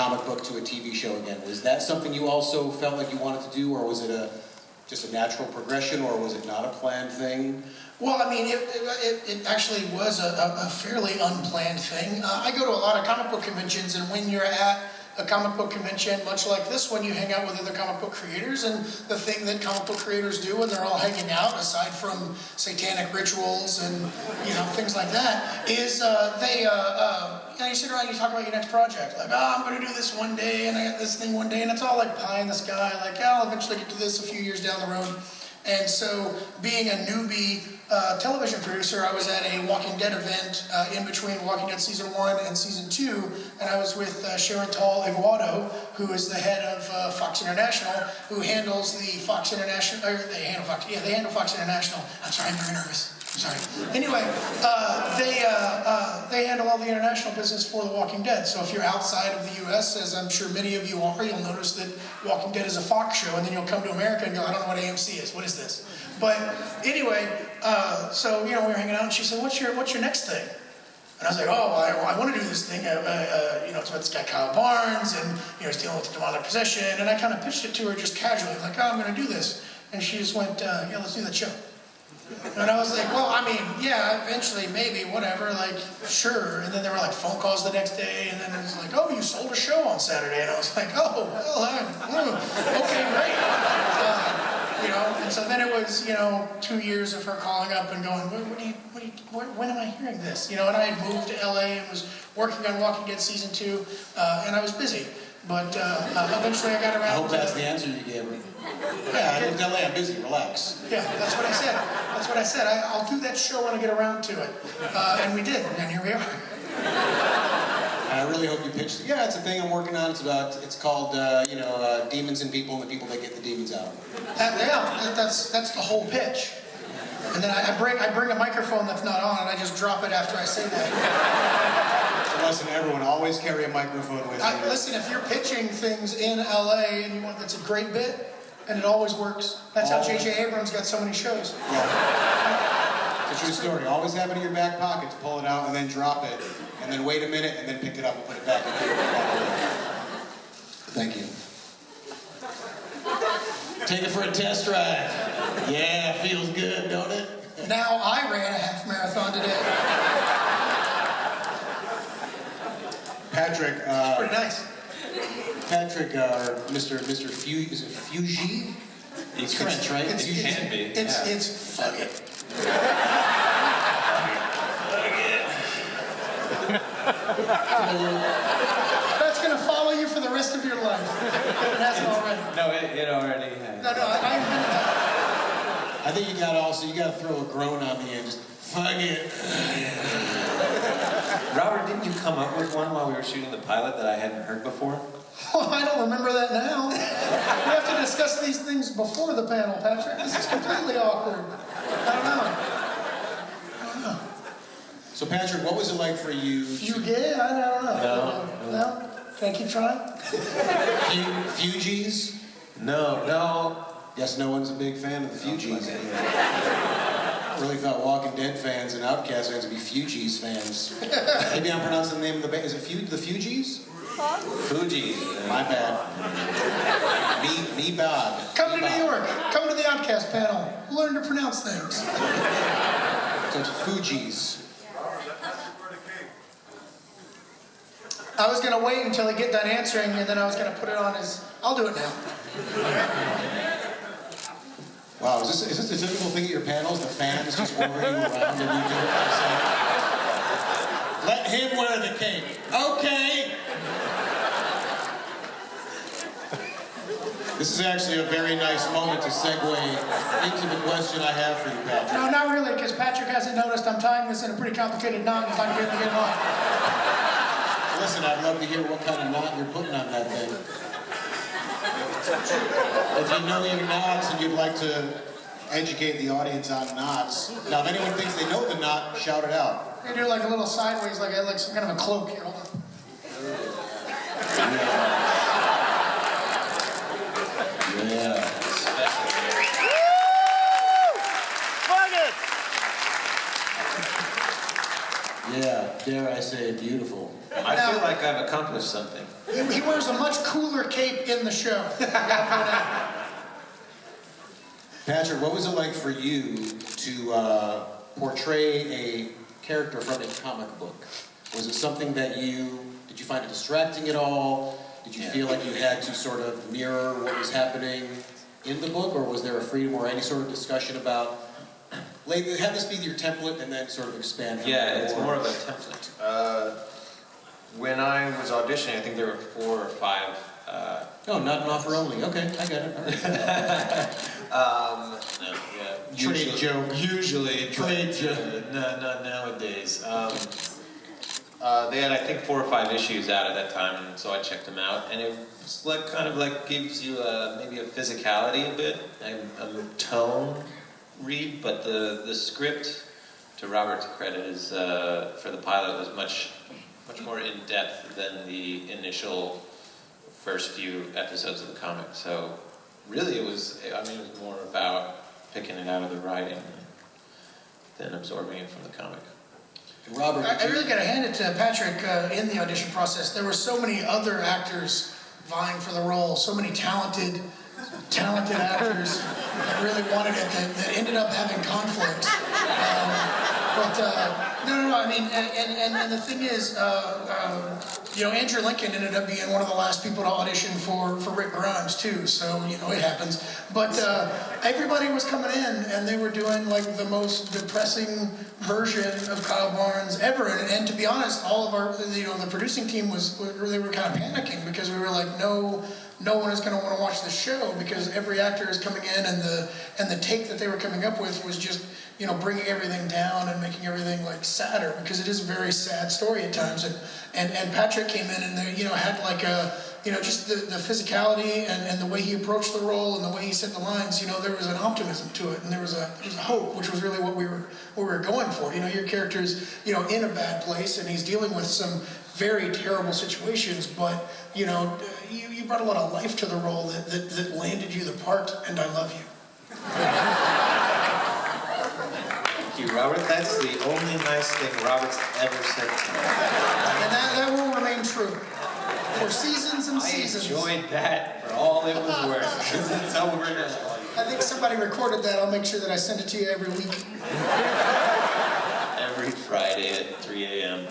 comic book to a TV show again. Was that something you also felt like you wanted to do, or was it just a natural progression, or was it not a planned thing? Well, I mean, it actually was a fairly unplanned thing. I go to a lot of comic book conventions, and when you're at a comic book convention, much like this one, you hang out with other comic book creators, and the thing that comic book creators do when they're all hanging out, aside from satanic rituals and things like that, is you sit around and you talk about your next project. Like, oh, I'm going to do this one day, and I got this thing one day, and it's all like pie in the sky. Like, yeah, I'll eventually get to this a few years down the road. And so, being a newbie television producer, I was at a Walking Dead event in between Walking Dead Season 1 and Season 2, and I was with Sharon Tall Iguado, who is the head of Fox International, who handles the Fox International, or they handle Fox International. I'm sorry, I'm very nervous. I'm sorry. Anyway, they handle all the international business for The Walking Dead. So if you're outside of the U.S., as I'm sure many of you are, you'll notice that Walking Dead is a Fox show, and then you'll come to America and go, I don't know what AMC is. What is this? But anyway, so we were hanging out, and she said, "What's your next thing?" And I was like, "Oh, I want to do this thing. It's about this guy Kyle Barnes, and he's dealing with the demonic possession." And I kind of pitched it to her just casually, like, "Oh, I'm going to do this." And she just went, "Yeah, let's do that show." And I was like, well, I mean, yeah, eventually, maybe, whatever, like, sure. And then there were like phone calls the next day, and then it was like, oh, you sold a show on Saturday. And I was like, oh, well, okay, great. And so then it was, 2 years of her calling up and going, when am I hearing this? And I had moved to LA and was working on Walking Dead Season 2, and I was busy. But eventually I got around. I hope that's the answer you gave her. Yeah, I moved to LA, I'm busy, relax. Yeah, that's what I said. That's what I said. I'll do that show when I get around to it. And we did, and here we are. And I really hope you pitched it. Yeah, it's a thing I'm working on. It's called, demons and people, and the people that get the demons out. That's the whole pitch. And then I bring a microphone that's not on, and I just drop it after I say that. Listen, everyone, always carry a microphone with you. Listen, if you're pitching things in LA and that's a great bit, and it always works. That's how J.J. Abrams got so many shows. Yeah. It's a true story. Always have it in your back pocket to pull it out and then drop it, and then wait a minute and then pick it up and put it back in. Thank you. Take it for a test drive. Yeah, feels good, don't it? Now I ran a half marathon today. Patrick. It's pretty nice. Patrick, Mr. Fugit, is it Fugit? It's French, right? It can be. It's Fugit. That's going to follow you for the rest of your life. It hasn't already. No, it already has. No, I invented that. I think you got to throw a groan on the end. Just Fugit. Robert, didn't you come up with one while we were shooting the pilot that I hadn't heard before? Oh, I don't remember that now. We have to discuss these things before the panel, Patrick. This is completely awkward. I don't know. So, Patrick, what was it like for you? Fugit? I don't know. No? Can I keep trying? Fugees? No. Guess no one's a big fan of the Fugees. I really thought Walking Dead fans and OutCast fans would be Fugees fans. Maybe I'm pronouncing the name of the band. Is it the Fugees? Fuji. My bad. Me bad. Come to New York. Come to the OutCast panel. Learn to pronounce things. So it's Fugees. I was going to wait until he get done answering, and then I was going to put it on as... I'll do it now. Wow, is this a typical thing at your panels? The fans just order you around and you do it yourself? Let him wear the cape. Okay. This is actually a very nice moment to segue into the question I have for you, Patrick. No, not really, because Patrick hasn't noticed I'm tying this in a pretty complicated knot, and if I can get it on. Listen, I'd love to hear what kind of knot you're putting on that thing. If you know your knots and you'd like to educate the audience on knots. Now, if anyone thinks they know the knot, shout it out. You do like a little sideways, like some kind of a cloak here. Hold on. Yeah. Yeah, dare I say beautiful. I feel like like I've accomplished something. He wears a much cooler cape in the show. I gotta point out. Patrick, what was it like for you to portray a character from a comic book? Was it something that did you find it distracting at all? Did you feel like you had to sort of mirror what was happening in the book, or was there a freedom or any sort of discussion about, have this be your template and then sort of expand? Yeah, it's more of a template. When I was auditioning, I think there were 4 or 5. Oh, not an offer only. Okay, I got it. All right. No, yeah. Trade joke. Usually. Trade joke. No, not nowadays. They had, I think, 4 or 5 issues out at that time, and so I checked them out, and it was like kind of like gives you maybe a physicality a bit, a tone read, but the script, to Robert's credit, is for the pilot was much more in depth than the initial first few episodes of the comic. So really, it was more about picking it out of the writing than absorbing it from the comic. Robert, I really got to hand it to Patrick in the audition process. There were so many other actors vying for the role, so many talented actors that really wanted it that ended up having conflict. No, I mean, and the thing is, Andrew Lincoln ended up being one of the last people to audition for Rick Grimes too, so, it happens. But everybody was coming in and they were doing like the most depressing version of Kyle Barnes ever. And to be honest, all of our, the producing team they were kind of panicking because we were like, no one is going to want to watch the show because every actor is coming in and the take that they were coming up with was just, bringing everything down and making everything like sadder, because it is a very sad story at times. And Patrick came in and had like just the physicality and the way he approached the role and the way he said the lines. There was an optimism to it and there was a hope, which was really what we were going for. Your character's in a bad place and he's dealing with some very terrible situations, but you brought a lot of life to the role that landed you the part, and I love you. Thank you, Robert. That's the only nice thing Robert's ever said to me. And that will remain true for seasons and seasons. I enjoyed that for all it was worth, because it's over now. I think somebody recorded that. I'll make sure that I send it to you every week. Every Friday at 3 a.m.